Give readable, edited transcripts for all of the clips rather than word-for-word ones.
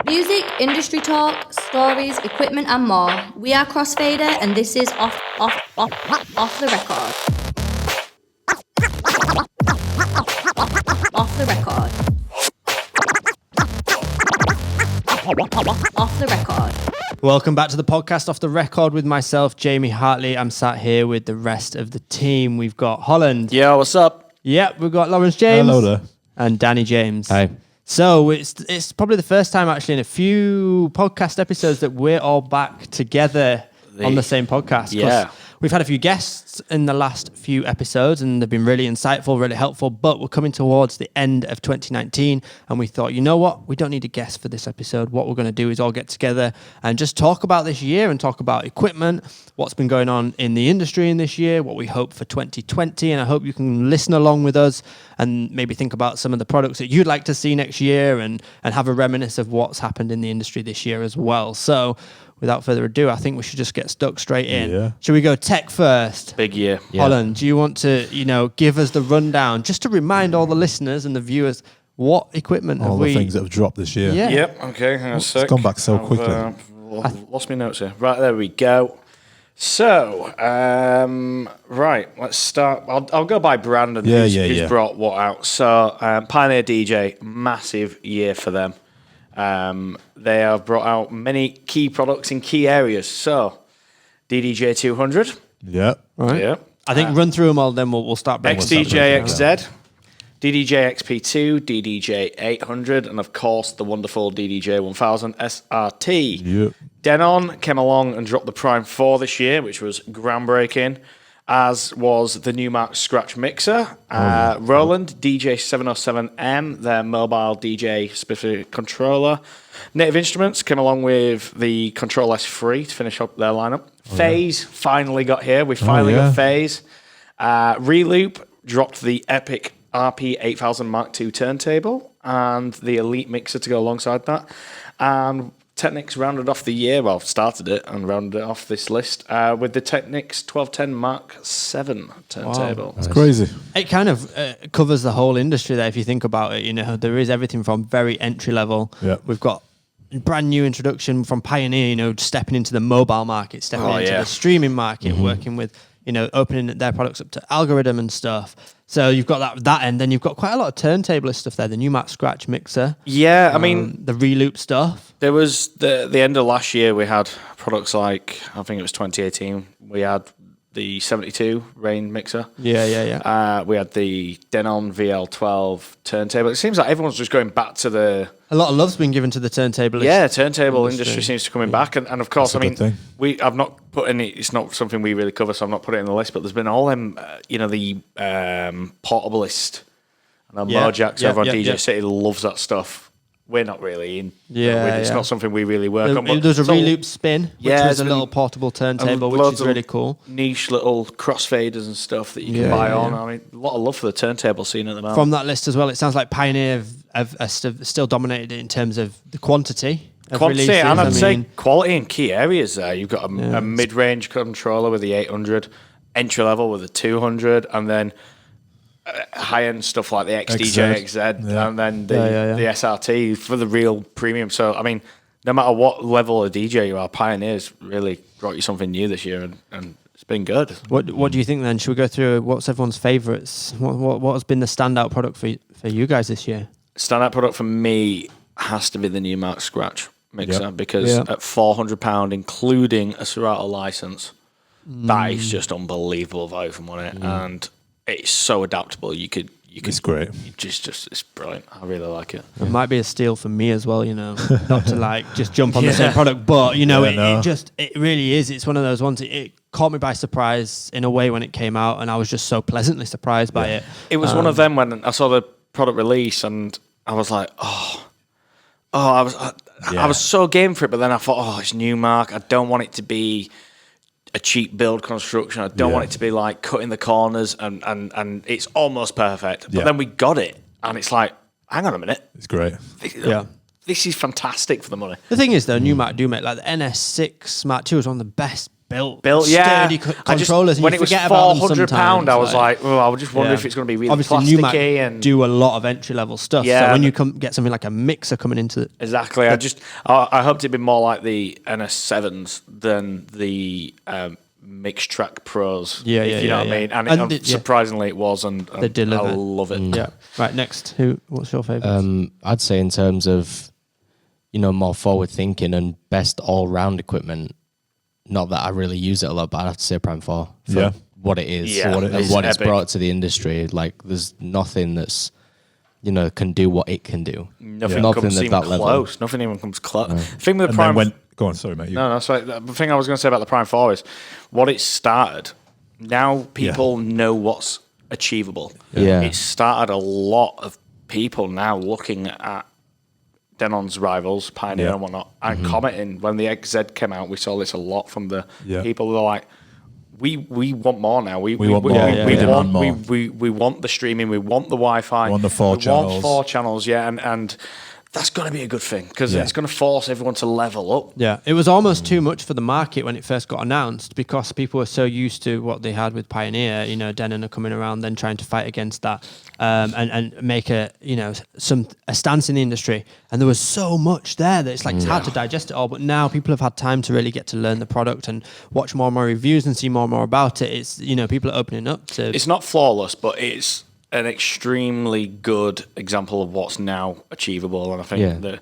Music, industry talk, stories, equipment, and more. We are Crossfader, and this is off the record. Off the record. Off the record. Welcome back to the podcast Off the Record with myself, Jamie Hartley. I'm sat here with the rest of the team. We've got Holland. Yo, what's up? Yep, we've got Lawrence James. Hello there. And Danny James. Hi. So it's probably the first time actually in a few podcast episodes that we're all back together on the same podcast. Yeah. We've had a few guests in the last few episodes and they've been really insightful, really helpful, but we're coming towards the end of 2019 and we thought, you know what? We don't need a guest for this episode. What we're going to do is all get together and just talk about this year and talk about equipment, what's been going on in the industry in this year, what we hope for 2020, and I hope you can listen along with us and maybe think about some of the products that you'd like to see next year and have a reminisce of what's happened in the industry this year as well. So without further ado, I think we should just get stuck straight in. Yeah. Should we go tech first? Big year. Yeah. Holland, do you want to, give us the rundown just to remind all the listeners and the viewers what equipment all have the things that have dropped this year? Yeah. Yep. Okay. Hang on a sec. It's gone back so quickly. Lost my notes here. Right, there we go. So, right, let's start. I'll go by brand and who's brought what out. So, Pioneer DJ, massive year for them. They have brought out many key products in key areas. So, DDJ 200. Yeah. Right. Yeah. I think run through them all, then we'll start. XDJ XZ, DDJ XP2, DDJ 800, and of course the wonderful DDJ 1000 SRT. Yep. Denon came along and dropped the Prime 4 this year, which was groundbreaking, as was the new Mark Scratch Mixer. Roland, DJ 707M, their mobile DJ specific controller. Native Instruments came along with the Control S3 to finish up their lineup. Phase finally got here. We finally got Phase. Reloop dropped the Epic RP8000 Mark II turntable and the Elite Mixer to go alongside that. And Technics rounded off the year, started it and rounded it off this list with the Technics 1210 Mark VII turntable. Wow, that's crazy. It kind of covers the whole industry there if you think about it. There is everything from very entry level. Yep. We've got brand new introduction from Pioneer, stepping into the mobile market, stepping into the streaming market, working with, opening their products up to algorithm and stuff. So you've got that end, then you've got quite a lot of turntablist stuff there. The new Mark Scratch Mixer. Yeah, I mean the Reloop stuff. There was the end of last year. We had products like, I think it was 2018. We had the 72 Rain Mixer. Yeah. We had the Denon VL12 turntable. It seems like everyone's just going back to the... A lot of love's been given to the turntable. Yeah, turntable industry seems to be coming back. And of course, I've not put any... It's not something we really cover, so I've not put it in the list, but there's been all them, the Portablist. Mojax over on DJ City loves that stuff. We're not really in. It's not something we really work on. There's a Reloop Spin, which was a little portable turntable, which is really cool. Niche little crossfaders and stuff that you can buy on. I mean, a lot of love for the turntable scene at the moment. From that list as well, it sounds like Pioneer have still dominated it in terms of the quantity. Quantity, and I'd say quality in key areas there. You've got a mid-range controller with the 800, entry level with the 200, and then high-end stuff like the XDJ XZ and then the SRT for the real premium. So, I mean, no matter what level of DJ you are, Pioneer's really brought you something new this year, and it's been good. What do you think then? Should we go through what's everyone's favourites? What has been the standout product for you guys this year? Standout product for me has to be the new Mark Scratch Mixer because at £400, including a Serato license, that is just unbelievable value for money, and it's so adaptable. It's great. It's brilliant. I really like it. It might be a steal for me as well, not to just jump on the same product, but it really is. It's one of those ones. It caught me by surprise in a way when it came out, and I was just so pleasantly surprised by it. It was one of them when I saw the product release, and I was like, I was so game for it, but then I thought, it's new Mark. I don't want it to be a cheap build construction. I don't want it to be like cutting the corners and it's almost perfect. But then we got it and it's like, hang on a minute. It's great. This is fantastic for the money. The thing is though, new Mark do make like the NS6 Mark II is one of the best built yeah. sturdy controllers. And when you it was forget about them £400, sometimes, I was like, oh, I just wonder yeah. if it's going to be really obviously plasticky. Numac And do a lot of entry level stuff. Yeah, so when you get something like a mixer coming into it, exactly. I hoped it'd be more like the NS7s than the Mix Track Pros. Yeah, if you know what I mean. And surprisingly, it was, and they delivered. I love it. Yeah. Right. Next, what's your favourite? I'd say in terms of, more forward thinking and best all round equipment. Not that I really use it a lot, but I'd have to say Prime 4 for what it is and what it's brought to the industry. Like, there's nothing that's, can do what it can do. Nothing comes even close. Nothing even comes close. The thing with the Prime... Go on, sorry, mate. No, sorry. The thing I was going to say about the Prime 4 is what it started. Now people know what's achievable. Yeah. It started a lot of people now looking at Denon's rivals, Pioneer and whatnot, and commenting. When the XZ came out, we saw this a lot from the people who are like, we want more now. We want more. We want the streaming. We want the Wi-Fi. We want the 4 channels. Want 4 channels, and that's going to be a good thing because it's going to force everyone to level up. Yeah, it was almost too much for the market when it first got announced because people were so used to what they had with Pioneer. Denon are coming around, then trying to fight against that and make a stance in the industry. And there was so much there that it's hard to digest it all. But now people have had time to really get to learn the product and watch more and more reviews and see more and more about it. It's people are opening up to. It's not flawless, but it's an extremely good example of what's now achievable, and I think that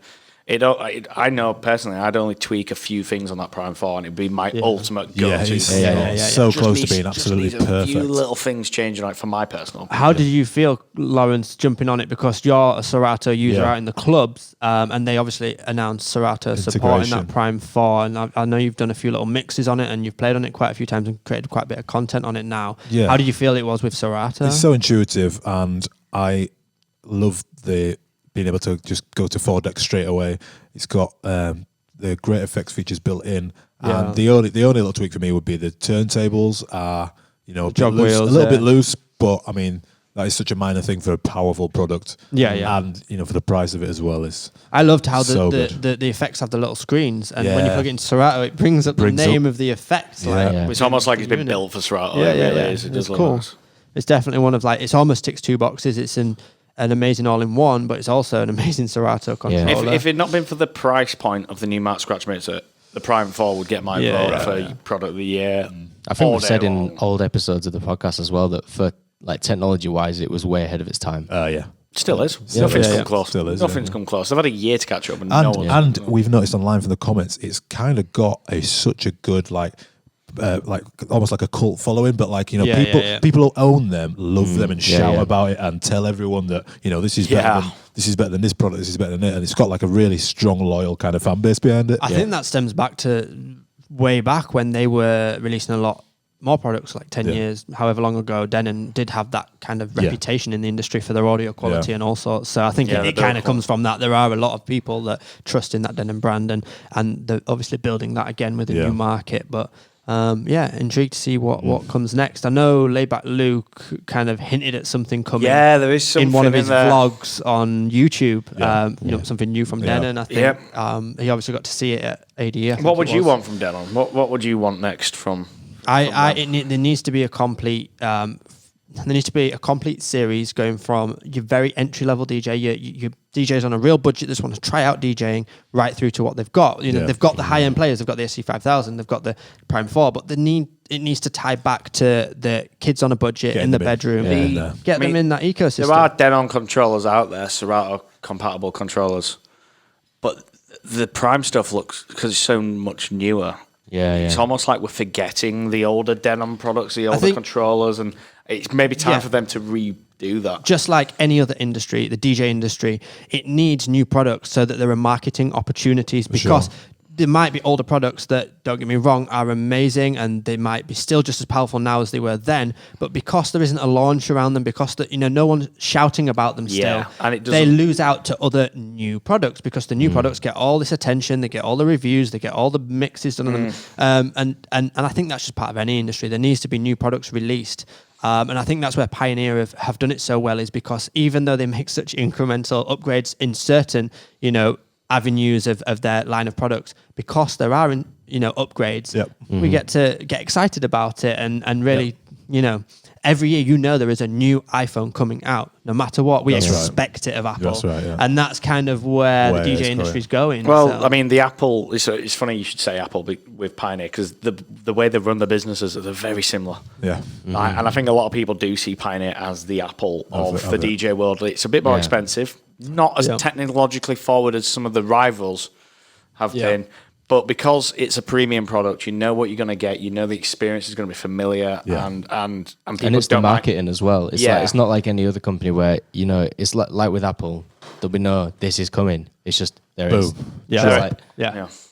I know personally I'd only tweak a few things on that Prime 4 and it'd be my ultimate go-to. So close to being absolutely perfect. A few little things changing, for my personal opinion. How did you feel, Lawrence, jumping on it? Because you're a Serato user out in the clubs, and they obviously announced Serato supporting that Prime 4, and I know you've done a few little mixes on it and you've played on it quite a few times and created quite a bit of content on it now. Yeah. How did you feel it was with Serato? It's so intuitive, and I love being able to just go to 4 decks straight away. It's got the great effects features built in, and the only little tweak for me would be the turntables are a little bit loose, but I mean that is such a minor thing for a powerful product. And for the price of it as well is. I loved how the effects have the little screens, and when you plug it into Serato, it brings up the name of the effects. It's almost like it's been built for Serato. It does look nice. It's definitely one of it almost ticks 2 boxes. It's an amazing all-in-one, but it's also an amazing Serato controller. If it had not been for the price point of the new Mark Scratch Mixer, the Prime 4 would get my vote for Product of the Year. I think we've said in old episodes of the podcast as well that for technology-wise, it was way ahead of its time. Still is. Nothing's come close. Nothing's come close. They've had a year to catch up, and we've noticed online from the comments, it's kind of got such a good almost like a cult following, but people who own them love them and shout about it and tell everyone that this is better than this product, this is better than it, and it's got a really strong, loyal kind of fan base behind it. I think that stems back to way back when they were releasing a lot more products, 10 years, however long ago. Denon did have that kind of reputation in the industry for their audio quality and all sorts. So I think it kind of comes from that. There are a lot of people that trust in that Denon brand, and they're obviously building that again with a new market, but. Intrigued to see what comes next. I know Layback Luke kind of hinted at something coming. Yeah, there is something in one of his vlogs on YouTube. Yeah. Something new from Denon. I think he obviously got to see it at ADF. What would you want from Denon? What would you want next from? There needs to be a complete. There needs to be a complete series going from your very entry-level DJ, your DJs on a real budget that just want to try out DJing, right through to what they've got. They've got the high-end players, they've got the SC5000, they've got the Prime 4, but it needs to tie back to the kids on a budget in the bedroom. Get them in that ecosystem. There are Denon controllers out there, Serato-compatible controllers, but the Prime stuff looks, because it's so much newer, it's almost like we're forgetting the older Denon products, the older controllers, and it's maybe time for them to redo that. Just like any other industry, the DJ industry, it needs new products so that there are marketing opportunities, because there might be older products that, don't get me wrong, are amazing and they might be still just as powerful now as they were then, but because there isn't a launch around them, because no one's shouting about them still, and they lose out to other new products, because the new products get all this attention, they get all the reviews, they get all the mixes done on them, and I think that's just part of any industry. There needs to be new products released. And I think that's where Pioneer have done it so well, is because even though they make such incremental upgrades in certain, avenues of their line of products, because there are upgrades, Yep. we get to get excited about it and really, every year, there is a new iPhone coming out. No matter what, we expect it of Apple. That's right, yeah. And that's kind of where the DJ industry is going. Well, I mean, the Apple, it's funny you should say Apple with Pioneer, because the way they run the businesses, they're very similar. Yeah. And I think a lot of people do see Pioneer as the Apple of the DJ world. It's a bit more expensive, not as technologically forward as some of the rivals have been. But because it's a premium product, you know what you're going to get. You know the experience is going to be familiar, and people it's the marketing as well. It's like, it's not like any other company where it's like with Apple. There'll be no this is coming. It's just there is.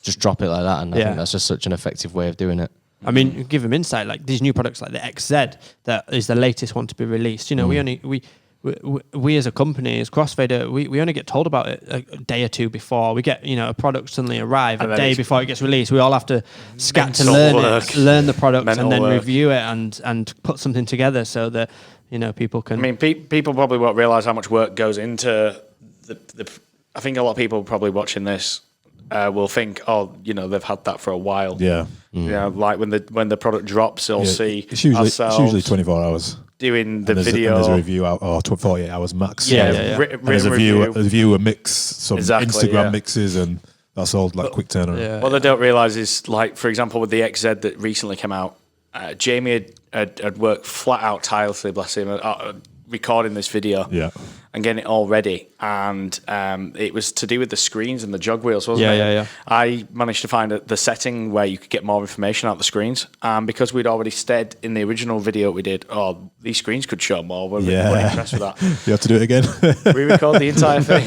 Just drop it like that, and I think that's just such an effective way of doing it. I mean, give them insight. Like these new products, like the XZ, that is the latest one to be released. We as a company, as Crossfader, we only get told about it a day or two before. We get, a product suddenly arrive a day before it gets released. We all have to scat to learn the product and then review it and put something together so that, people can... I mean, people probably won't realise how much work goes into the... I think a lot of people probably watching this will think, they've had that for a while. Yeah. Like when the product drops, they'll see it's usually 24 hours. Doing the video. There's a review out, or 48 hours max. And there's a view, a mix, some Instagram mixes, and that's all like quick turnaround. What they don't realise is, like, for example, with the XZ that recently came out, Jamie had worked flat out tirelessly, bless him, recording this video and getting it all ready. And it was to do with the screens and the jog wheels, wasn't it? Yeah. I managed to find the setting where you could get more information out the screens. Because we'd already said in the original video we did, these screens could show more. We're impressed with that. You have to do it again. We record the entire thing.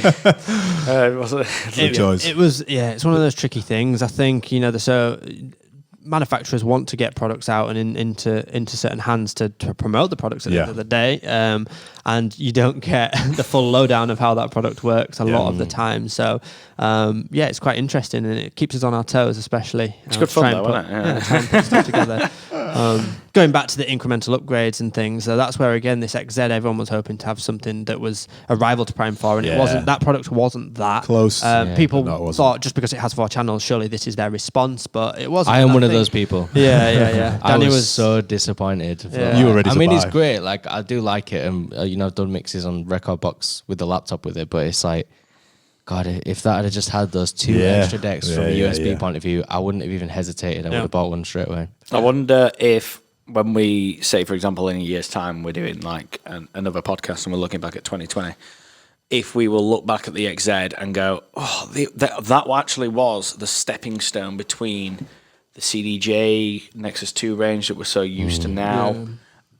It's one of those tricky things. I think, manufacturers want to get products out and into certain hands to promote the products at the end of the day, and you don't get the full lowdown of how that product works a lot of the time. So it's quite interesting, and it keeps us on our toes, especially. It's good fun though, isn't it? Try and put stuff together. Going back to the incremental upgrades and things, so that's where again this XZ, everyone was hoping to have something that was a rival to Prime 4, and it wasn't. That product wasn't that close. People thought just because it has 4 channels, surely this is their response, but it wasn't. I am one of those people. Yeah. Danny was so disappointed. You were ready to buy. It's great. Like, I do like it, and I've done mixes on Record Box with the laptop with it, but it's like, God, if that had just had those 2 extra decks from a USB point of view, I wouldn't have even hesitated. I would have bought one straight away. I wonder if, when we say, for example, in a year's time, we're doing like another podcast and we're looking back at 2020, if we will look back at the XZ and go, that actually was the stepping stone between the CDJ Nexus 2 range that we're so used to now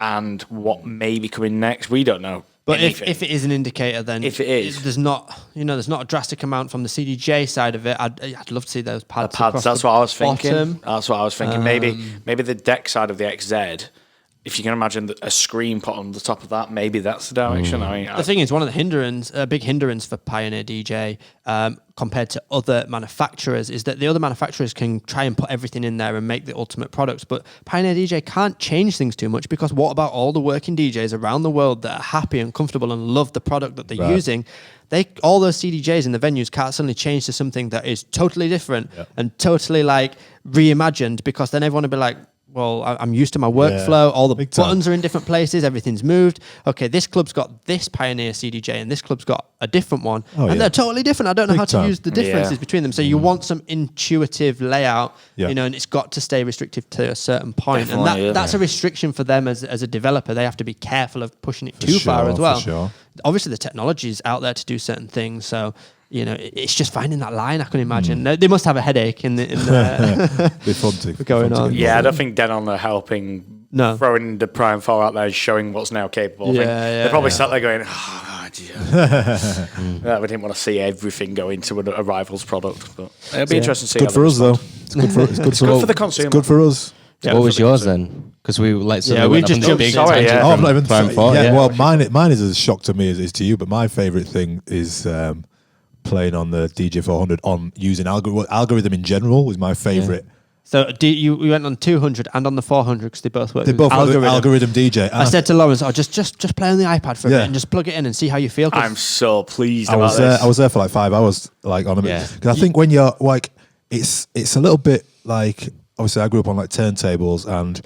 and what may be coming next. We don't know. But if it is an indicator, then if it is, there's not a drastic amount from the CDJ side of it. I'd love to see those pads. That's what I was thinking. Bottom. That's what I was thinking. Maybe the deck side of the XZ. If you can imagine a screen put on the top of that, maybe that's the direction. I mean, the thing is, one of the big hindrance for Pioneer DJ compared to other manufacturers is that the other manufacturers can try and put everything in there and make the ultimate products, but Pioneer DJ can't change things too much, because what about all the working DJs around the world that are happy and comfortable and love the product that they're using? All those CDJs in the venues can't suddenly change to something that is totally different and totally like reimagined, because then everyone will be like, well, I'm used to my workflow. All the buttons are in different places. Everything's moved. Okay, this club's got this Pioneer CDJ and this club's got a different one. And they're totally different. I don't know how to use the differences between them. So you want some intuitive layout, and it's got to stay restrictive to a certain point. Definitely, and that's a restriction for them as a developer. They have to be careful of pushing it too far as well. Sure. Obviously, the technology is out there to do certain things. So, it's just finding that line, I can imagine. They must have a headache in the going on. Yeah, I don't think Denon are helping throwing the Prime 4 out there and showing what's now capable. They're probably sat there going, we didn't want to see everything go into a rival's product. But it'll be interesting to see. Good for us, though. It's good for the consumer. It's good for us. Yeah, what was yours then? Because we we just jumped. Sorry, I'm not even Prime 4. Well, mine is as a shock to me as it is to you. But my favourite thing is playing on the DJ 400 on using algorithm in general was my favourite. So we went on 200 and on the 400 because they both work. They both work with algorithm DJ. I said to Lawrence, just play on the iPad for a bit and just plug it in and see how you feel. I'm so pleased I about this. I was there for like 5 hours, like on a minute. Because I think when you're like, it's a little bit like, obviously I grew up on like turntables, and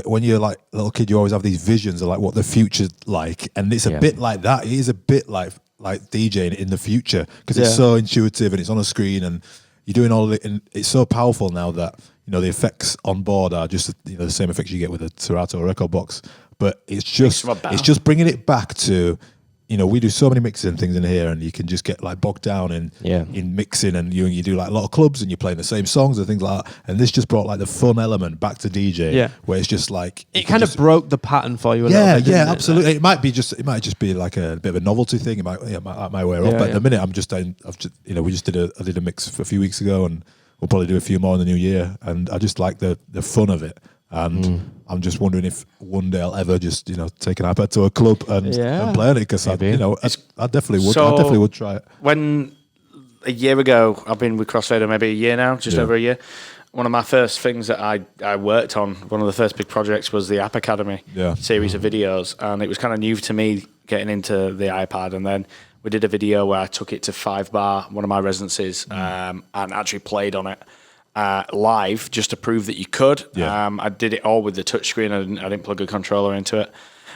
when you're like a little kid, you always have these visions of like what the future's like, and it's a bit like that. It is a bit like DJing in the future, because it's so intuitive and it's on a screen and you're doing all of it, and it's so powerful now that the effects on board are just the same effects you get with a Serato record box, but it's just bringing it back to. We do so many mixes and things in here, and you can just get like bogged down in mixing, and you do like a lot of clubs, and you're playing the same songs and things like that. And this just brought like the fun element back to DJ, where it's just like it kind of broke the pattton for you. Little bit, absolutely. It might just be like a bit of a novelty thing. It might wear off. But at the minute, I did a mix a few weeks ago, and we'll probably do a few more in the new year. And I just like the fun of it. And I'm just wondering if one day I'll ever just take an iPad to a club and play on it, because I definitely would. I definitely would try it. When a year ago, I've been with Crossfader maybe a year now, just over a year. One of my first things that I worked on, one of the first big projects, was the App Academy series of videos, and it was kind of new to me getting into the iPad. And then we did a video where I took it to 5 Bar, one of my residencies, and actually played on it. Live, just to prove that you could. I did it all with the touchscreen. I didn't plug a controller into it.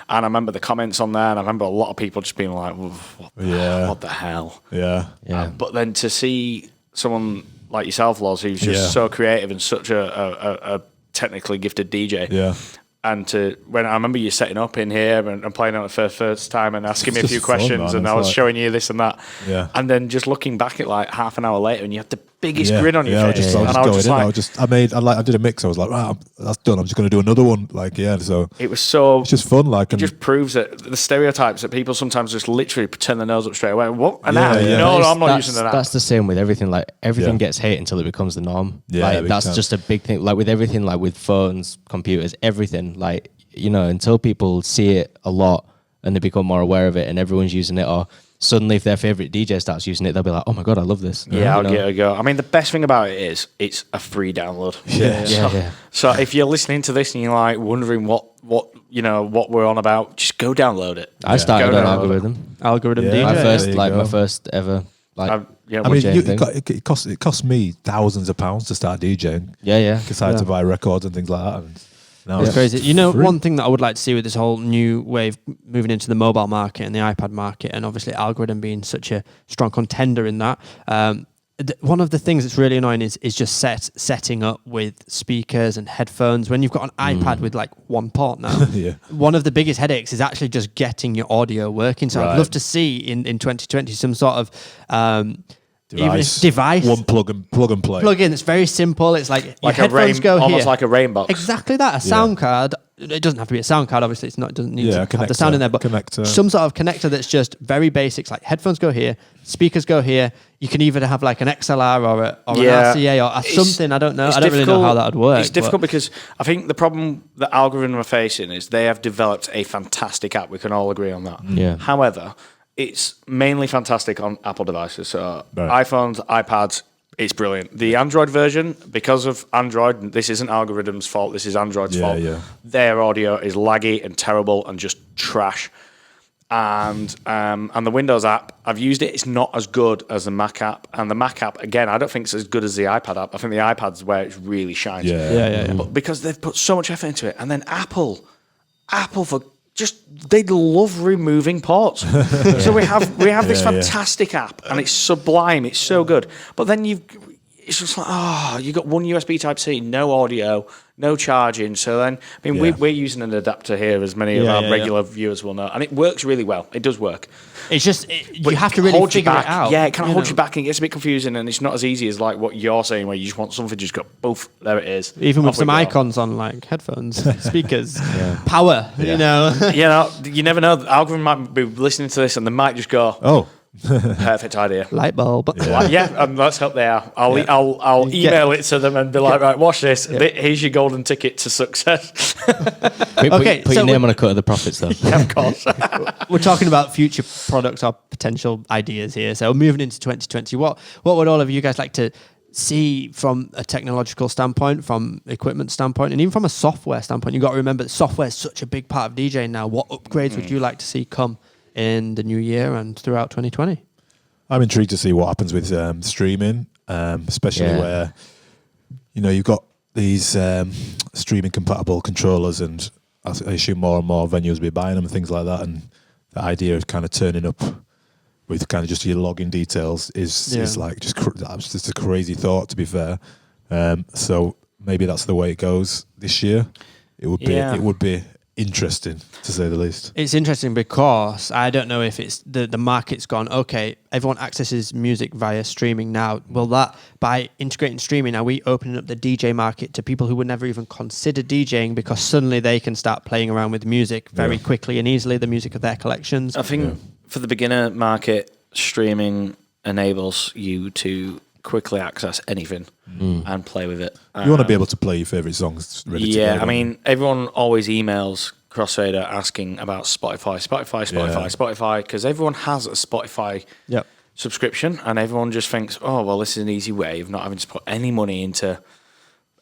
And I remember the comments on there, and I remember a lot of people just being like, what the hell? But then to see someone like yourself, Loz, who's just so creative and such a technically gifted DJ. And when I remember you setting up in here and playing on it for the first time and asking me a few questions, and I was showing you this and that. And then just looking back at like half an hour later, and you had the biggest grin on your face. I did a mix. I was like, wow, that's done. I'm just going to do another one. So it was so. It's just fun. It just proves that the stereotypes that people sometimes just literally turn their nose up straight away. What? An app? No, I'm not using an app. That's the same with everything. Like everything gets hate until it becomes the norm. That's just a big thing. Like with everything, like with phones, computers, everything. Like until people see it a lot and they become more aware of it, and everyone's using it, or suddenly if their favorite DJ starts using it, they'll be like, oh my God, I love this. I'll give it a go. I mean, the best thing about it is it's a free download. So if you're listening to this and you're like wondering what we're on about, just go download it. I started on Algorithm DJ. My first ever it cost me thousands of pounds to start DJing. Because I had to buy records and things like that. And it's crazy. One thing that I would like to see with this whole new wave moving into the mobile market and the iPad market, and obviously Algorithm being such a strong contender in that, one of the things that's really annoying is just setting up with speakers and headphones when you've got an iPad with like one port now. One of the biggest headaches is actually just getting your audio working. So I'd love to see in 2020 some sort of device. One plug and play. Plug in. It's very simple. It's like your headphones go almost here. like a rain box. Exactly that. A sound card. It doesn't have to be a sound card. Obviously, it doesn't need to have the sound in there. But some sort of connector that's just very basic. Like headphones go here, speakers go here. You can either have like an XLR or an RCA or something. I don't know. I don't really know how that would work. It's difficult because I think the problem that Algorithm are facing is they have developed a fantastic app. We can all agree on that. However, it's mainly fantastic on Apple devices. So iPhones, iPads, it's brilliant. The Android version, because of Android, this isn't Algorithm's fault, this is Android's fault. Their audio is laggy and terrible and just trash. And the Windows app, I've used it, it's not as good as the Mac app. And the Mac app, again, I don't think it's as good as the iPad app. I think the iPad's where it really shines. But because they've put so much effort into it. And then Apple for they love removing ports. So we have this fantastic app, and it's sublime. It's so good. But then it's just like, you got one USB Type-C, no audio, no charging. So then, we're using an adapter here, as many of our regular viewers will know, and it works really well. It does work. It's just you have to really figure it out. Yeah, it kind of holds you back, and it gets a bit confusing, and it's not as easy as like what you're saying, where you just want something just go poof, there it is. Even with some icons on like headphones, speakers, power. You never know. The algorithm might be listening to this, and they might just go, oh. Perfect idea. Light bulb. Let's hope they are. I'll email it to them and be like, right, watch this. Here's your golden ticket to success. Put your name on a cut of the profits, though. Yeah, of course. We're talking about future products or potential ideas here. So moving into 2020, what would all of you guys like to see from a technological standpoint, from equipment standpoint, and even from a software standpoint? You've got to remember that software is such a big part of DJing now. What upgrades would you like to see come in the new year and throughout 2020? I'm intrigued to see what happens with streaming. especially where you've got these streaming compatible controllers, and I assume more and more venues will be buying them and things like that. And the idea of kind of turning up with kind of just your login details is like that's just a crazy thought, to be fair. So maybe that's the way it goes this year. It would be interesting, to say the least. It's interesting because I don't know if it's the market's gone, okay, everyone accesses music via streaming now. Will that, by integrating streaming, are we opening up the DJ market to people who would never even consider DJing, because suddenly they can start playing around with music very quickly and easily, the music of their collections? I think for the beginner market, streaming enables you to quickly access anything and play with it. You want to be able to play your favourite songs ready to go. Yeah, I mean, everyone always emails Crossfader asking about Spotify, because everyone has a Spotify subscription, and everyone just thinks, oh, well, this is an easy way of not having to put any money into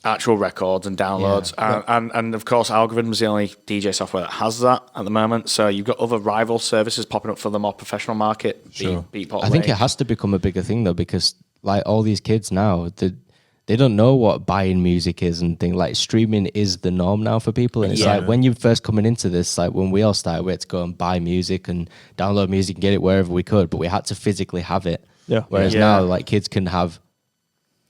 actual records and downloads. And of course, Algorithm is the only DJ software that has that at the moment. So you've got other rival services popping up for the more professional market. Sure. Beatport, I think it has to become a bigger thing, though, because like all these kids now, they don't know what buying music is and things. Like streaming is the norm now for people. And it's like when you're first coming into this, like when we all started, we had to go and buy music and download music and get it wherever we could, but we had to physically have it. Yeah. Whereas now, like, kids can have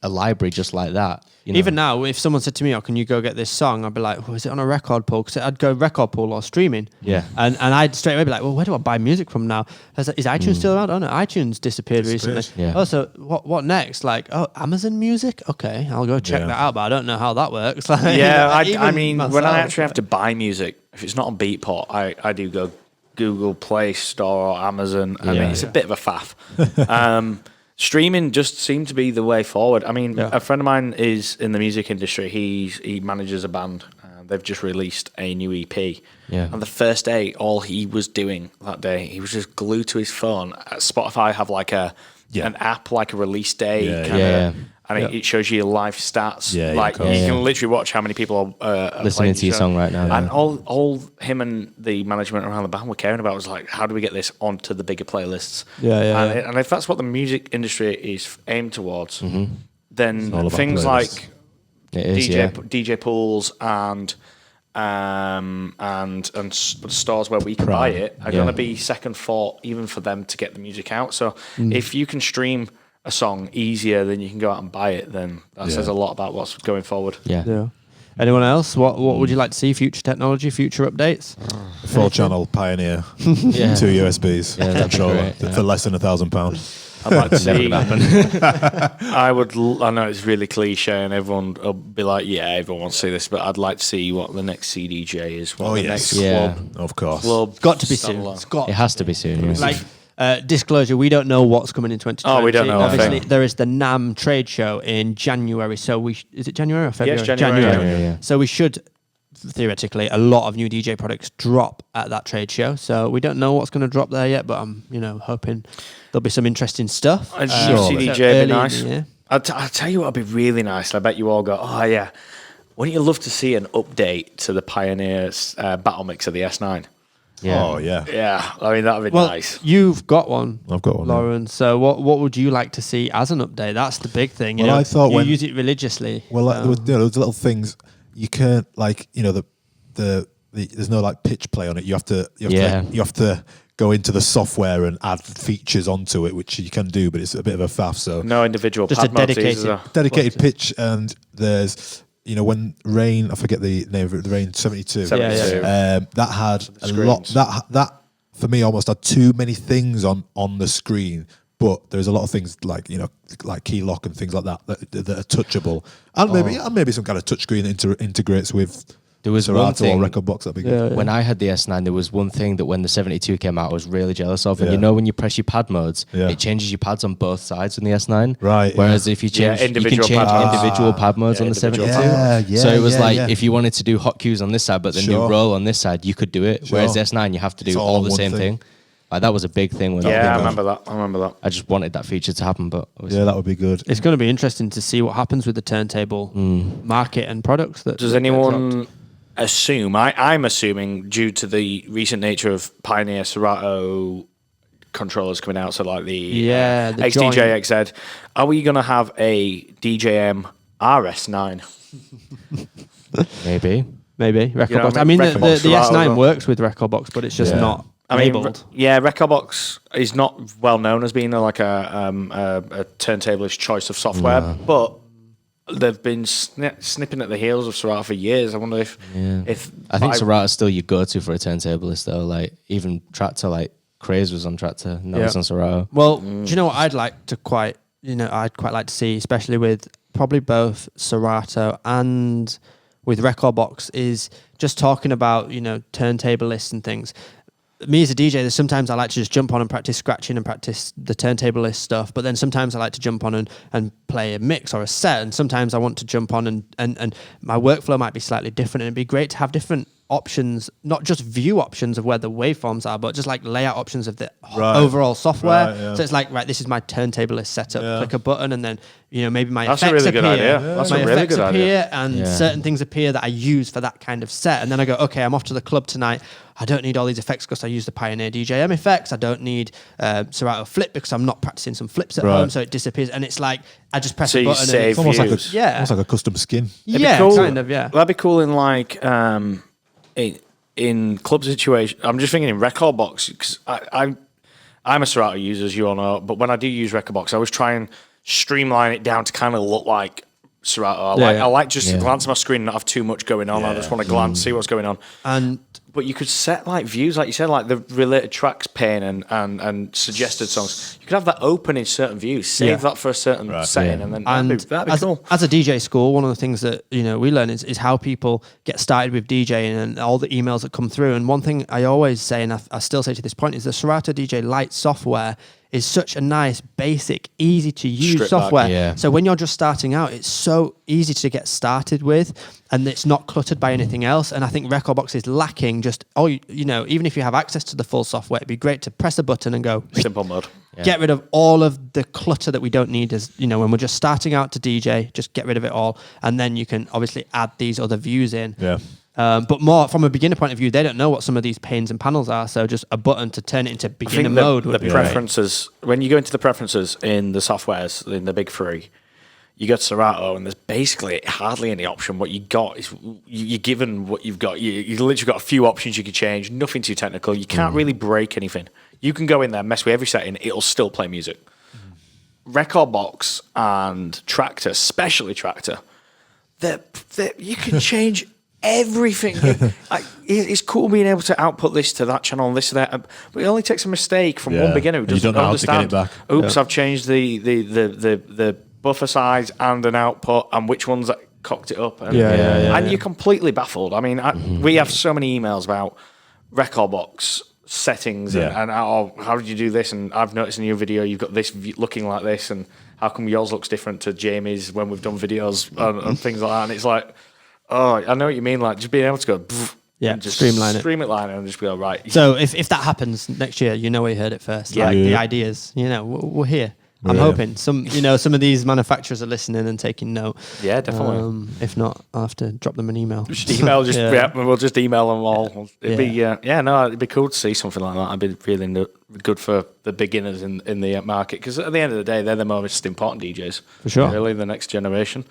a library just like that. Even now, if someone said to me, "Oh, can you go get this song?" I'd be like, "Well, is it on a record pool?" Because I'd go record pool or streaming. Yeah. And I'd straight away be like, "Well, where do I buy music from now?" I was like, is iTunes still around? Oh no, iTunes disappeared recently. Yeah. Oh, so what next? Like, oh, Amazon Music? Okay, I'll go check that out, but I don't know how that works. Like, I mean, when I actually have to buy music, if it's not on Beatport, I do go Google Play Store or Amazon. I mean, it's a bit of a faff. Streaming just seemed to be the way forward. I mean, a friend of mine is in the music industry. He manages a band. They've just released a new EP. Yeah. And the first day, all he was doing that day, he was just glued to his phone. Spotify have like an app, like a release day. And it shows you your live stats. You can literally watch how many people are listening to your song right now. And all him and the management around the band were caring about was like, how do we get this onto the bigger playlists? And if that's what the music industry is aimed towards, then things like DJ pools and stores where we can buy it are going to be second thought, even for them to get the music out. So if you can stream a song easier than you can go out and buy it, then that says a lot about what's going forward. Anyone else? What would you like to see? Future technology, future updates? 4-channel Pioneer, 2 USBs, controller for less than £1,000. I'd like to see. I know it's really cliche, and everyone will be like, everyone wants to see this, but I'd like to see what the next CDJ is. Next club, of course. It's got to be soon. It has to be soon. Like, disclosure, we don't know what's coming in 2020. Oh, we don't know. Obviously, there is the NAMM trade show in January. So is it January or February? Yes, January. Yeah. So we should, theoretically, a lot of new DJ products drop at that trade show. So we don't know what's going to drop there yet, but I'm, hoping there'll be some interesting stuff. CDJ would be nice. I'll tell you what would be really nice. I bet you all go, oh yeah. Wouldn't you love to see an update to the Pioneer's battle mix of the S9? Yeah. Oh, yeah. Yeah, I mean, that would be nice. You've got one. I've got one. Lauren. So what would you like to see as an update? That's the big thing. I thought you use it religiously. Well, there was little things you can't, like, there's no like pitch play on it. You have to go into the software and add features onto it, which you can do, but it's a bit of a faff. So no individual just pad a dedicated pitch, and there's when Rain, I forget the name of it, the Rain 72. That had a lot. That for me almost had too many things on the screen. But there's a lot of things like like key lock and things like that that are touchable, and maybe some kind of touchscreen that integrates with. There was one thing, or record box, that'd be good. When I had the S9, there was one thing that when the 72 came out, I was really jealous of. And when you press your pad modes, it changes your pads on both sides on the S9. Right. Whereas if you change, you can change individual pad modes on the 72. So it was if you wanted to do hot cues on this side, but then do roll on this side, you could do it. Whereas the S9, you have to do all the same thing. Like, that was a big thing. I remember that. I just wanted that feature to happen, but that would be good. It's going to be interesting to see what happens with the turntable market and products. Does anyone assume? I'm assuming, due to the recent nature of Pioneer, Serato controllers coming out. So like the the XDJ joint. XZ. Are we going to have a DJM RS9? Maybe. Rekordbox. I I mean, the Rekordbox S9 works with Rekordbox, but it's just not labeled. Rekordbox is not well known as being like a turntablist choice of software, but they've been snipping at the heels of Serato for years. I wonder if I think Serato's still your go-to for a turntablist, though. Like even Traktor, like Craze was on Traktor, now it's on Serato. Well, do you know what I'd quite like to see, especially with probably both Serato and with Rekordbox, is just talking about, turntablists and things. Me as a DJ, there's sometimes I like to just jump on and practice scratching and practice the turntablist stuff, but then sometimes I like to jump on and play a mix or a set, and sometimes I want to jump on and my workflow might be slightly different, and it'd be great to have different options, not just view options of where the waveforms are, but just like layout options of the overall software. So it's like, this is my turntablist setup. Click a button, and then maybe my That's effects a really good appear. idea. That's my a really effects good appear, idea. and certain things appear that I use for that kind of set. And then I go, okay, I'm off to the club tonight. I don't need all these effects because I use the Pioneer DJM effects. I don't need Serato Flip because I'm not practicing some flips at home, so it disappears. And it's like I just press a button. Save and it's almost views. almost like a custom skin. Cool. Kind of, That'd be cool in like in club situation. I'm just thinking in Rekordbox, because I'm a Serato user, as you all know, but when I do use Rekordbox, I always try and streamline it down to kind of look like Serato. I like just to glance at my screen and not have too much going on. I just want to glance, see what's going on. But you could set like views, like you said, like the related tracks pane and suggested songs. You could have that open in certain views. Save that for a certain setting, and then that'd be cool. As a DJ school, one of the things that we learn is how people get started with DJing and all the emails that come through. And one thing I always say, and I still say to this point, is the Serato DJ Lite software is such a nice, basic, easy to use software. So when you're just starting out, it's so easy to get started with, and it's not cluttered by anything else. And I think Rekordbox is lacking just, even if you have access to the full software, it'd be great to press a button and go simple mode. Get rid of all of the clutter that we don't need as, when we're just starting out to DJ, just get rid of it all. And then you can obviously add these other views in. But more from a beginner point of view, they don't know what some of these panes and panels are. So just a button to turn it into beginner mode. The preferences, when you go into the preferences in the softwares, in the big three, you go to Serato and there's basically hardly any option. What you got is you're given what you've got. You literally got a few options you could change, nothing too technical. You can't really break anything. You can go in there, mess with every setting, it'll still play music. Rekordbox and Traktor, especially Traktor, you can change everything. It's cool being able to output this to that channel and this to that, but it only takes a mistake from one beginner who doesn't understand. Oops, I've changed the buffer size and an output, and which ones that cocked it up, and you're completely baffled. I mean, we have so many emails about Rekordbox settings and how did you do this, and I've noticed in your video you've got this looking like this, and how come yours looks different to Jamie's when we've done videos and things like that, and it's like, oh, I know what you mean, like just being able to go and just streamline it and just go right. So if that happens next year, we heard it first. The ideas, we're here. I'm hoping some of these manufacturers are listening and taking note. Yeah, definitely. If not, I'll have to drop them an email. Just email, we'll just email them all. It'd be cool to see something like that. It'd be really good for the beginners in the market, because at the end of the day, they're the most important DJs. For sure. Really, the next generation.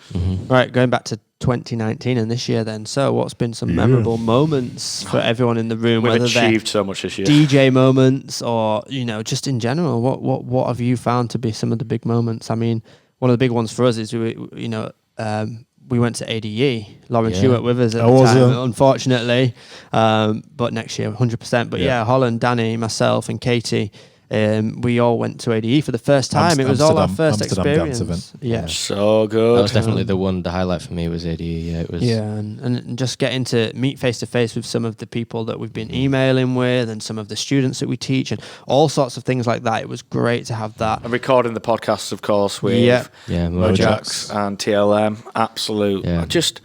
Right, going back to 2019 and this year then. So what's been some memorable moments for everyone in the room? We've whether achieved so much this year. DJ moments or, just in general, what have you found to be some of the big moments? I mean, one of the big ones for us is, we went to ADE. Lawrence, you weren't with us at the time, unfortunately. But next year, 100%. But Holland, Danny, myself and Katie, we all went to ADE for the first time. It was all our first experience. So good. That was definitely the highlight for me was ADE. It was. Yeah, and just getting to meet face to face with some of the people that we've been emailing with, and some of the students that we teach, and all sorts of things like that. It was great to have that. And recording the podcasts, of course, with Mojax and TLM. Absolute. Yeah. Just.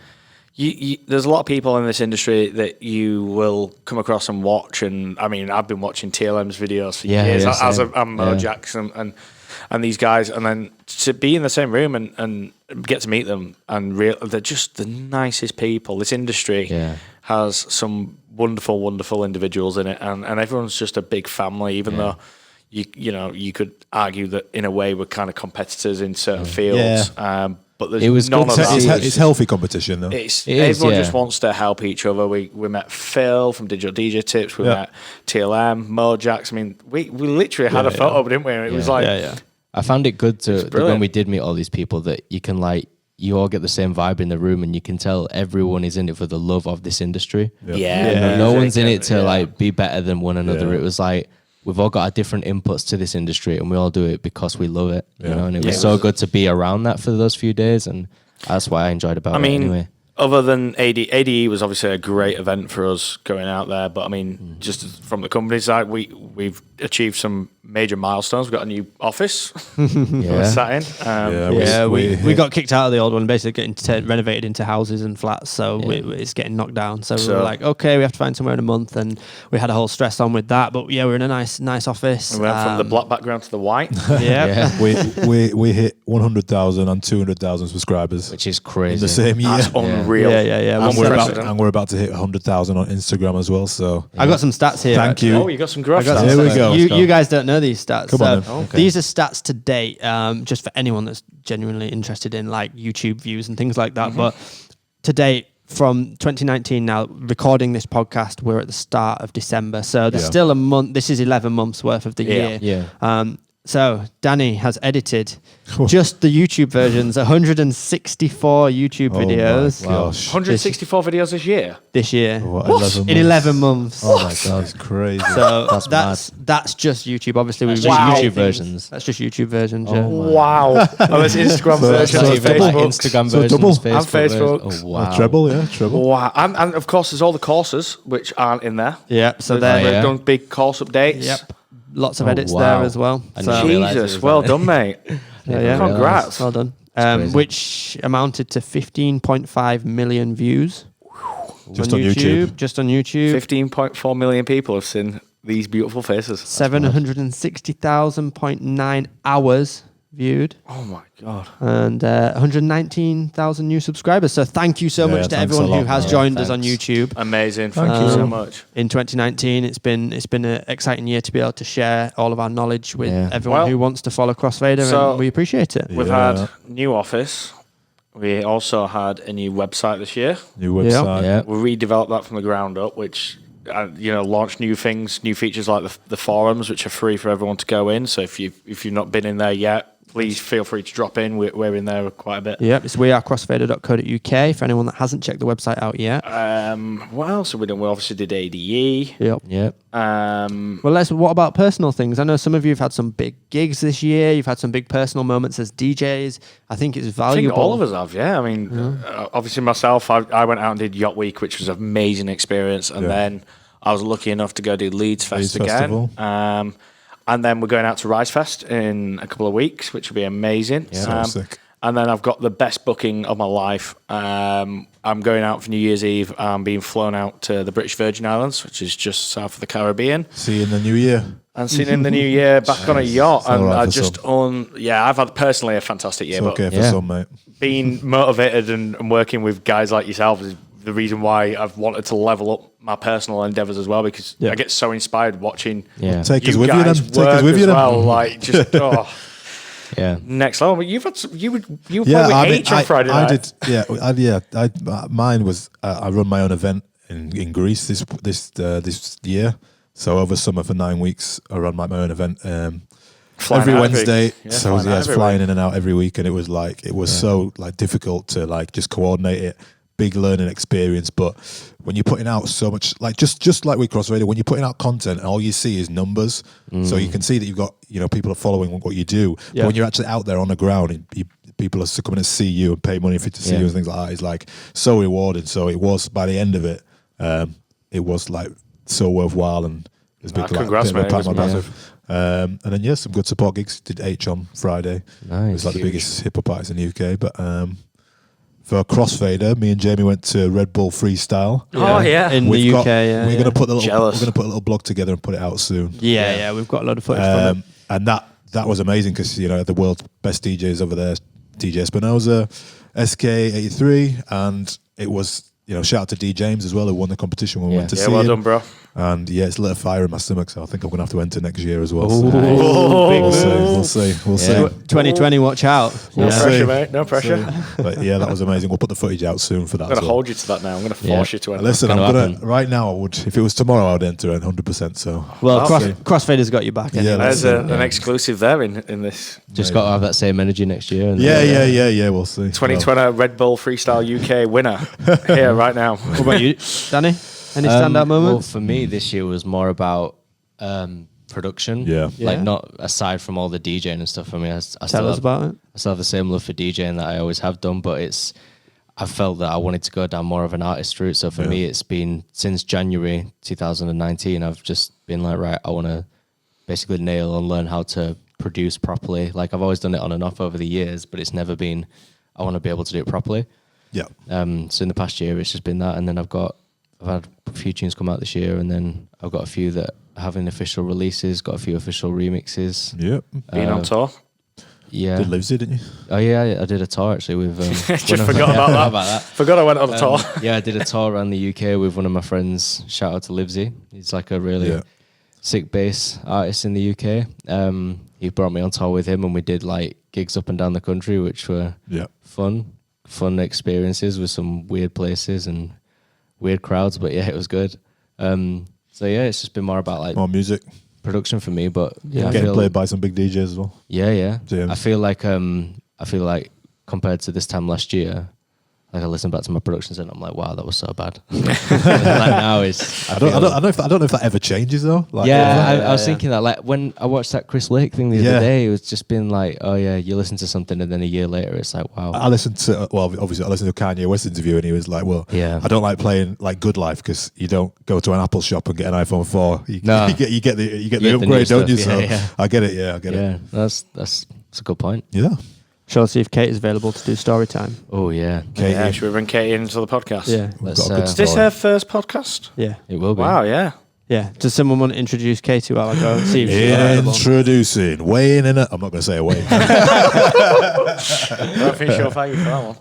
There's a lot of people in this industry that you will come across and watch, and I mean, I've been watching TLM's videos for years, as I'm Mojax and these guys, and then to be in the same room and get to meet them, and they're just the nicest people. This industry has some wonderful, wonderful individuals in it, and everyone's just a big family, even though you could argue that in a way we're kind of competitors in certain fields. But there's none of that. It's healthy competition, though. Everyone just wants to help each other. We met Phil from Digital DJ Tips. We met TLM, Mojax. I mean, we literally had a photo, didn't we? And it was like... I found it good when we did meet all these people that you can you all get the same vibe in the room, and you can tell everyone is in it for the love of this industry. No one's in it to be better than one another. It was like we've all got our different inputs to this industry, and we all do it because we love it. You know, and it was so good to be around that for those few days, and that's why I enjoyed it anyway. Other than ADE was obviously a great event for us going out there, but I mean, just from the company side, we've achieved some major milestones. We've got a new office. We're sat in. We got kicked out of the old one, basically getting renovated into houses and flats, so it's getting knocked down. So we were like, okay, we have to find somewhere in a month, and we had a whole stress on with that. But we're in a nice office. We went from the black background to the white. We hit 100,000 and 200,000 subscribers, which is crazy in the same year. That's unreal. And we're about to hit 100,000 on Instagram as well. So I got some stats here. Thank you. Oh, you got some graph stats. Here we go. You guys don't know these stats. Come on. These are stats to date, just for anyone that's genuinely interested in like YouTube views and things like that. But to date, from 2019 now, recording this podcast, we're at the start of December. So there's still a month. This is 11 months worth of the year. So Danny has edited just the YouTube versions, 164 YouTube videos. 164 videos this year? What? In 11 months. Oh my God, that's crazy. So that's just YouTube. Obviously, we've YouTube versions. That's just YouTube versions. Wow. That's Instagram versions. Instagram versions. double. And Facebook. Oh, wow. Treble. Wow. And of course, there's all the courses, which aren't in there. Yeah. So we've done big course updates. Yep. Lots of edits there as well. Jesus, well done, mate. Congrats. Well done. Which amounted to 15.5 million views. Just on YouTube. Just on YouTube. 15.4 million people have seen these beautiful faces. 760,000.9 hours viewed. Oh my God. And 119,000 new subscribers. So thank you so much to everyone who has joined us on YouTube. Amazing. Thank you so much. In 2019, it's been an exciting year to be able to share all of our knowledge with everyone who wants to follow Crossfader, and we appreciate it. We've had new office. We also had a new website this year. New website. Yeah. We redeveloped that from the ground up, which launched new things, new features like the forums, which are free for everyone to go in. So if you've not been in there yet, please feel free to drop in. We're in there quite a bit. Yep, it's wearecrossfader.co.uk for anyone that hasn't checked the website out yet. What else have we done? We obviously did ADE. Yep. What about personal things? I know some of you have had some big gigs this year. You've had some big personal moments as DJs. I think it's valuable. I think all of us have, I mean, obviously myself, I went out and did Yacht Week, which was an amazing experience. And then I was lucky enough to go do Leeds again. And then we're going out to Rise Fest in a couple of weeks, which will be amazing. Yeah. Sick. And then I've got the best booking of my life. I'm going out for New Year's Eve. I'm being flown out to the British Virgin Islands, which is just south of the Caribbean. See you in the new year. And seeing in the new year back on a yacht. And I've had personally a fantastic year. It's okay for some, mate. Being motivated and working with guys like yourself is the reason why I've wanted to level up my personal endeavors as well, because I get so inspired watching Take us you with guys you then. work Take us with as you then. well. Like just next level. But you've had you played with H on Friday night. I did. Mine was I run my own event in Greece this year. So over summer for 9 weeks, I run my own event every Wednesday. So I was flying in and out every week, and it was so difficult to just coordinate it. Big learning experience, but when you're putting out so much, just like with Crossfader, when you're putting out content, all you see is numbers. So you can see that you've got people are following what you do. But when you're actually out there on the ground, people are coming to see you and pay money to see you and things like that. It's so rewarding. So it was by the end of it, it was so worthwhile, and it's been congrats, man. It was massive. And then some good support gigs. Did H on Friday. Nice. It was the biggest hip hop artist in the UK, but. For Crossfader, me and Jamie went to Red Bull Freestyle. In the UK. We're gonna put a little blog together and put it out soon. We've got a lot of footage from it. And that was amazing because the world's best DJs over there, DJ Espinosa, SK83, and it was shout out to D James as well, who won the competition when we went to see him. Well done, bro. And yeah, it's lit a fire in my stomach, so I think I'm going to have to enter next year as well. So. We'll see. 2020, watch out. No pressure, mate. No pressure. But yeah, that was amazing. We'll put the footage out soon for that. I'm going to hold you to that now. I'm going to force you to enter. Listen, right now, I would. If it was tomorrow, I would enter 100%. So Crossfader's got you back. Anyway. There's an exclusive there in this. Just got to have that same energy next year. And yeah. We'll see. 2020 Red Bull Freestyle UK winner here right now. What about you, Danny? Any standout moments? Well, for me, this year was more about production. Yeah. Like, not aside from all the DJing and stuff. I mean, Tell us about it. I still have the same love for DJing that I always have done, but I felt that I wanted to go down more of an artist route. So for me, it's been since January 2019, I've just been like, right, I want to basically nail and learn how to produce properly. Like, I've always done it on and off over the years, but it's never been, I want to be able to do it properly. Yeah. So in the past year, it's just been that. And then I've had a few tunes come out this year, and then I've got a few that are having official releases, got a few official remixes. Yep. Being on tour. Yeah. Did Livesey, didn't you? Oh yeah, I did a tour actually with. Just forgot about that. Forgot I went on a tour. Yeah, I did a tour around the UK with one of my friends. Shout out to Livesey. He's like a really sick bass artist in the UK. He brought me on tour with him, and we did like gigs up and down the country, which were fun experiences with some weird places and weird crowds. But yeah, it was good. So yeah, it's just been more about like more music. Production for me, but getting played by some big DJs as well. Yeah. I feel like compared to this time last year, like I listen back to my productions and I'm like, wow, that was so bad. Like now I don't know if that ever changes though. Like, I was thinking that like when I watched that Chris Lake thing the other day, it was just been like, oh yeah, you listen to something and then a year later it's like, wow. I listened to obviously I listened to a Kanye West interview and he was like, well, I don't like playing like Good Life because you don't go to an Apple shop and get an iPhone 4. You get the upgrade, don't you? So I get it. Yeah, I get it. That's a good point. Yeah. Shall I see if Kate is available to do story time? Oh, yeah. Should we bring Katie into the podcast? Yeah. Is this her first podcast? Yeah. It will be. Wow, yeah. Yeah. Does someone want to introduce Katie while I go see if she's available? Introducing, weighing in it. I'm not going to say a weight. I don't think she'll thank you for that one.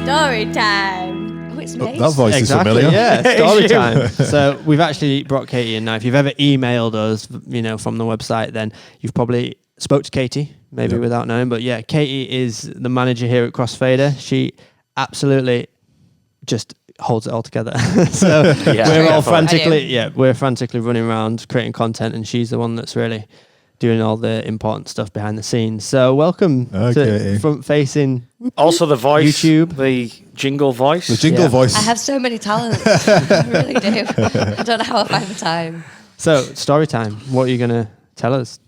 Story time. Oh, it's me. That voice is familiar. Yeah, story time. So we've actually brought Katie in now. If you've ever emailed us, from the website, then you've probably spoke to Katie, maybe without knowing. But yeah, Katie is the manager here at Crossfader. She absolutely just holds it all together. So we're frantically running around creating content, and she's the one that's really doing all the important stuff behind the scenes. So welcome to front facing. Also the voice, YouTube, the jingle voice. The jingle voice. I have so many talents. I really do. I don't know how I find the time. So story time. What are you going to tell us?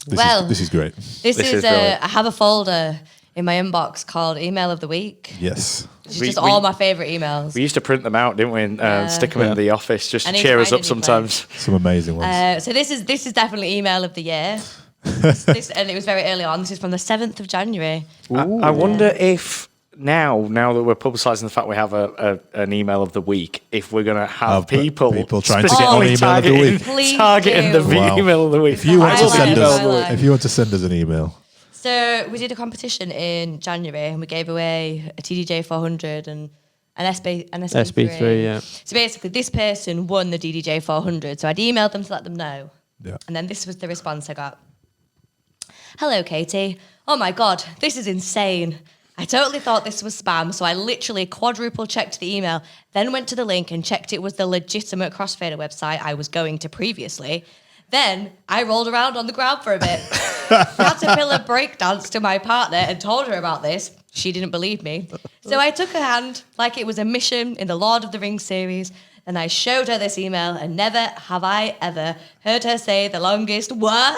This is great. This is I have a folder in my inbox called Email of the Week. Yes. It's just all my favourite emails. We used to print them out, didn't we? And stick them in the office just to cheer us up sometimes. Some amazing ones. So this is definitely Email of the Year. And it was very early on. This is from the 7th of January. I wonder if now that we're publicising the fact we have an Email of the week, if we're going to have people trying to get on Email of the Week. Targeting the Email of the Week. If you want to send us an email. So we did a competition in January and we gave away a TDJ 400 and an SB3. Yeah. So basically this person won the DDJ 400. So I'd emailed them to let them know. Yeah. And then this was the response I got. Hello, Katie. Oh my God, this is insane. I totally thought this was spam, so I literally quadruple checked the email, then went to the link and checked it was the legitimate Crossfader website I was going to previously. Then I rolled around on the ground for a bit. Caterpillar breakdance to my partner and told her about this. She didn't believe me. So I took her hand like it was a mission in the Lord of the Rings series, and I showed her this email, and never have I ever heard her say the longest "what"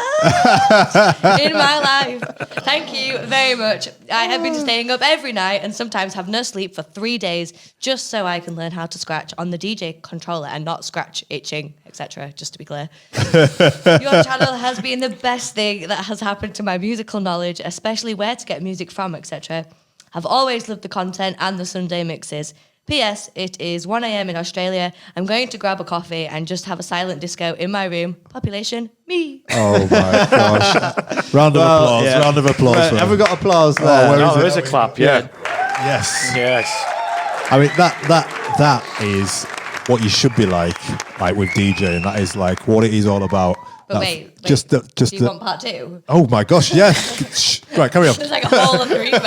in my life. Thank you very much. I have been staying up every night and sometimes have no sleep for 3 days just so I can learn how to scratch on the DJ controller and not scratch itching, etc., just to be clear. Your channel has been the best thing that has happened to my musical knowledge, especially where to get music from, etc. I've always loved the content and the Sunday mixes. P.S. It is 1 a.m. in Australia. I'm going to grab a coffee and just have a silent disco in my room. Population, me. Oh my gosh. Round of applause. Round of applause. Have we got applause there? There is a clap, yeah. Yes. I mean, that is what you should be like with DJing. That is like what it is all about. But wait, do you want part 2? Oh my gosh, yes. Right, carry on. There's like a whole other email.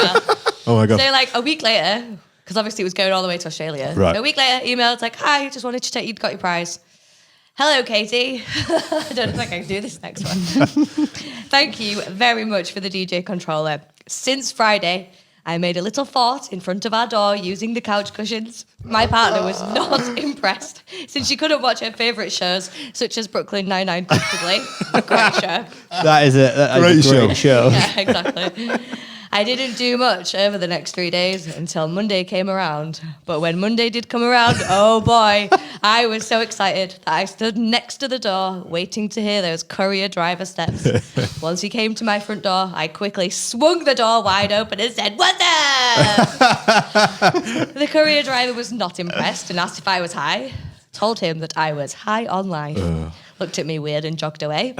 Oh my god. So like a week later, because obviously it was going all the way to Australia. Right. So a week later, email, it's like, hi, just wanted to check you'd got your prize. Hello, Katie. I don't think I can do this next one. Thank you very much for the DJ controller. Since Friday, I made a little fort in front of our door using the couch cushions. My partner was not impressed since she couldn't watch her favourite shows, such as Brooklyn Nine-Nine comfortably. A great show. That is a great show. Yeah, exactly. I didn't do much over the next 3 days until Monday came around. But when Monday did come around, oh boy, I was so excited that I stood next to the door waiting to hear those courier driver steps. Once he came to my front door, I quickly swung the door wide open and said, "What's up?" The courier driver was not impressed and asked if I was high. Told him that I was high on life. Looked at me weird and jogged away.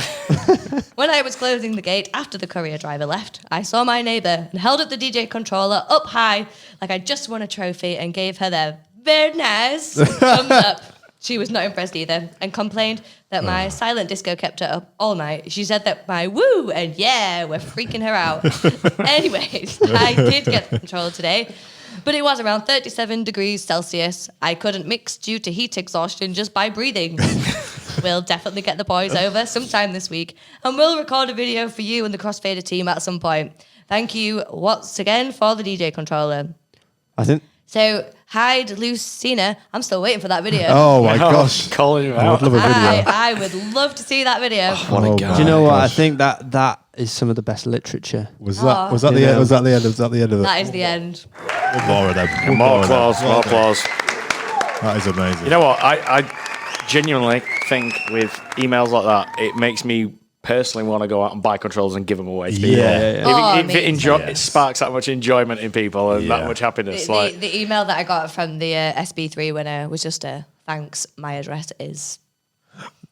When I was closing the gate after the courier driver left, I saw my neighbour and held up the DJ controller up high like I just won a trophy and gave her the very nice thumbs up. She was not impressed either and complained that my silent disco kept her up all night. She said that my woo and yeah were freaking her out. Anyways, I did get the controller today, but it was around 37 degrees Celsius. I couldn't mix due to heat exhaustion just by breathing. We'll definitely get the boys over sometime this week, and we'll record a video for you and the Crossfader team at some point. Thank you once again for the DJ controller. I think... So, hide Lucina. I'm still waiting for that video. Oh my gosh. Calling him I out. would love a video. I would love to see that video. What a guy. Do you know what? I think that is some of the best literature. Was that the end? Was that the end of it? That is the end. More of them. More applause, more applause. That is amazing. You know what? I genuinely think with emails like that, it makes me personally want to go out and buy controls and give them away to people. It sparks that much enjoyment in people and that much happiness. The email that I got from the SB3 winner was just a thanks. My address is.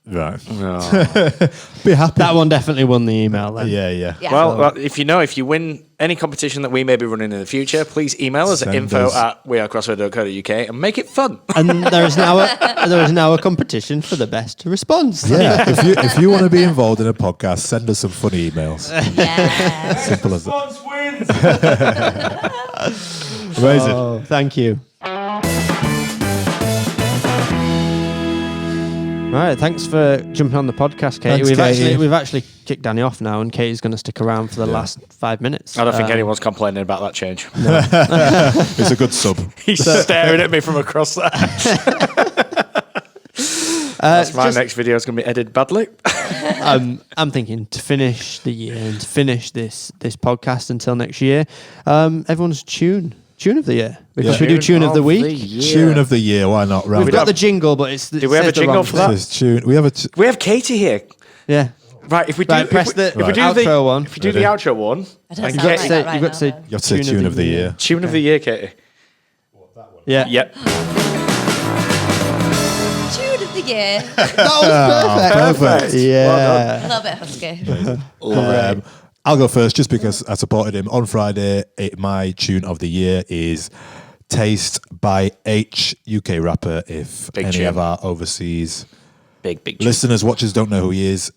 Right. Oh. Be happy. That one definitely won the email then. Yeah. Well, if you win any competition that we may be running in the future, please email us at info@wearecrossfader.co.uk and make it fun. And there is now a competition for the best response. Yeah. if you want to be involved in a podcast, send us some funny emails. Yeah. Simple as that. Wins. Amazing. Oh, thank you. All right, thanks for jumping on the podcast, Katie. Thanks, We've actually kicked Danny off now, and Katie's going to stick around for the last 5 minutes. I don't think anyone's complaining about that change. It's a good sub. He's staring at me from across there. That's my next video is going to be edited badly. I'm thinking to finish the year and to finish this podcast until next year. Everyone's tune of the year. Because we do tune of the week. Tune of the year. Why not? We've got the jingle, but it's. Do we have a jingle for that? We have Katie here. Yeah. Right. If we do outro one. If we do the outro one, I don't sound like that right you've got to say. now, You have to say tune of the year. Tune of the year, Katie. Yeah. Yep. Tune of the year. That was perfect. Yeah. A little bit husky. I'll go first just because I supported him on Friday. My tune of the year is Taste by H, UK rapper. If Big any tune. of our overseas Big tune. listeners, watchers don't know who he is,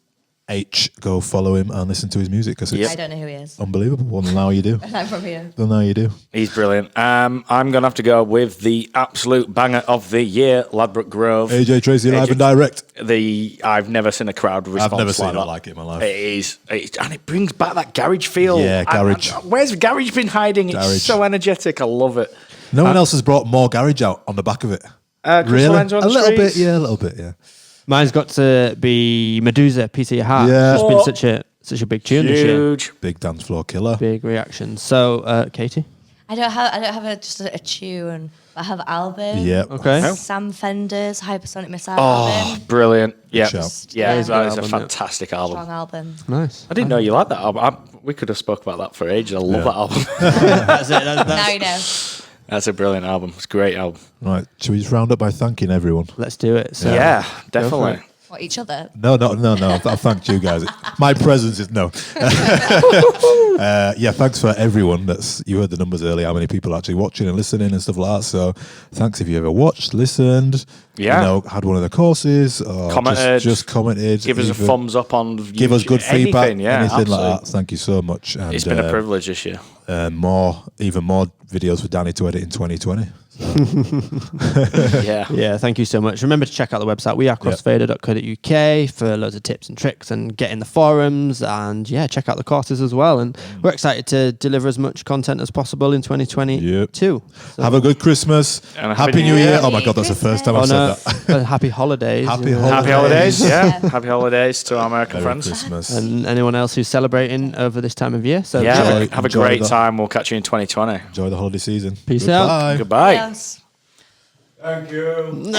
H, go follow him and listen to his music because it's I don't know who he is. unbelievable. Well, now you do. I'm from here. Well, now you do. He's brilliant. I'm going to have to go with the absolute banger of the year, Ladbroke Grove. AJ Tracy live and direct. I've never seen a crowd response I've never seen that. it like it in my life. It is, and it brings back that garage feel. Yeah, garage. Where's garage been hiding? Garage. It's so energetic. I love it. No one else has brought more garage out on the back of it. Really? A little bit, yeah. Mine's got to be Medusa, Piece of Your Heart. Yeah. It's been such a big tune this year. Huge. Big dance floor killer. Big reaction. So, Katie? I don't have just a tune. I have album. Yeah. Okay. Sam Fender's Hypersonic Missile Oh, album. brilliant. Yeah. shout. Yeah, Yeah. that is a Album, fantastic album. Strong album. Nice. I didn't know you liked that album. We could have spoke about that for ages. I love that album. That's it. Now you know. That's a brilliant album. It's a great album. Right. Should we just round up by thanking everyone? Let's do it. So, Yeah, definitely. What, each other? No. I've thanked you guys. My presence is no. Yeah, thanks for everyone. You heard the numbers earlier. How many people are actually watching and listening and stuff like that. So thanks if you ever watched, listened. Had one of the courses, or commented, just commented. Give us a thumbs up on YouTube, give us good feedback. Anything Like that. Thank you so much. And, it's been a privilege this year. Even more videos for Danny to edit in 2020. Yeah, thank you so much. Remember to check out the website. We are crossfader.co.uk for loads of tips and tricks and get in the forums, and check out the courses as well. And we're excited to deliver as much content as possible in 2022. So have a good Christmas and Happy New Year. Oh my God, that's the first time I've said that. Happy holidays. Happy holidays. Happy holidays to our American friends. Christmas. And anyone else who's celebrating over this time of year. So have a great time. We'll catch you in 2020. Enjoy the holiday season. Peace out. Goodbye. Yes. Thank you.